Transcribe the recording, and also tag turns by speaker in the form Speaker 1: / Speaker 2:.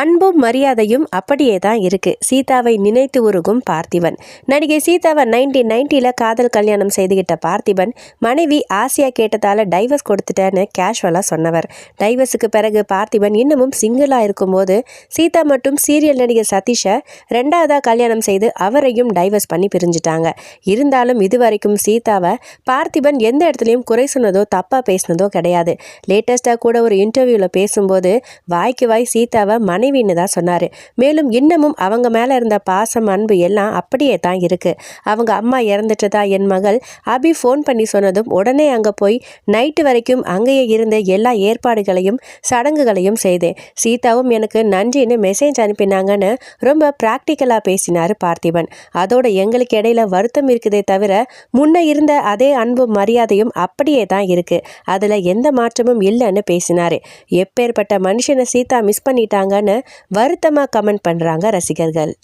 Speaker 1: அன்பும் மரியாதையும் அப்படியே தான் இருக்கு. சீதாவை நினைத்து உருகும் பார்த்திபன். நடிகை சீதாவை 1990ல காதல் கல்யாணம் செய்துகிட்ட பார்த்திபன் மனைவி ஆசியா கேட்டதால டைவர்ஸ் கொடுத்துட்டேன்னு கேஷுவலா சொன்னவர். டைவர்ஸுக்கு பிறகு பார்த்திபன் இன்னமும் சிங்கிளா இருக்கும்போது சீதா மட்டும் சீரியல் நடிகர் சதீஷை 2வதா கல்யாணம் செய்து அவரையும் டைவர்ஸ் பண்ணி பிரிஞ்சுட்டாங்க. இருந்தாலும் இதுவரைக்கும் சீதாவை பார்த்திபன் எந்த இடத்துலையும் குறை சொன்னதோ தப்பா பேசினதோ கிடையாது. லேட்டஸ்டா கூட ஒரு இன்டர்வியூல பேசும்போது வாய்க்கு வாய் சீதாவை மனைவின்னு தான் சொன்னாரு. மேலும் இன்னமும் அவங்க மேல இருந்த பாசம் அன்பு எல்லாம் அப்படியே தான் இருக்கு. அவங்க அம்மா இறந்துட்டதா என் மகள் அபி ஃபோன் பண்ணி சொன்னதும் உடனே அங்க போய் நைட்டு வரைக்கும் அங்கேயே இருந்த எல்லா ஏற்பாடுகளையும் சடங்குகளையும் செய்தேன். சீதாவும் எனக்கு நன்றின்னு மெசேஜ் அனுப்பினாங்கன்னு ரொம்ப பிராக்டிக்கலா பேசினாரு பார்த்திபன். அதோட எங்களுக்கு இடையில வருத்தம் இருக்குதே தவிர முன்ன இருந்த அதே அன்பும் மரியாதையும் அப்படியே தான் இருக்கு. அதுல எந்த மாற்றமும் இல்லைன்னு பேசினாரு. எப்பேற்பட்ட மனுஷனை சீதா மிஸ் பண்ணிட்டாங்கன்னு வருத்தமா கமெண்ட் பண்றாங்க ரசிகர்கள்.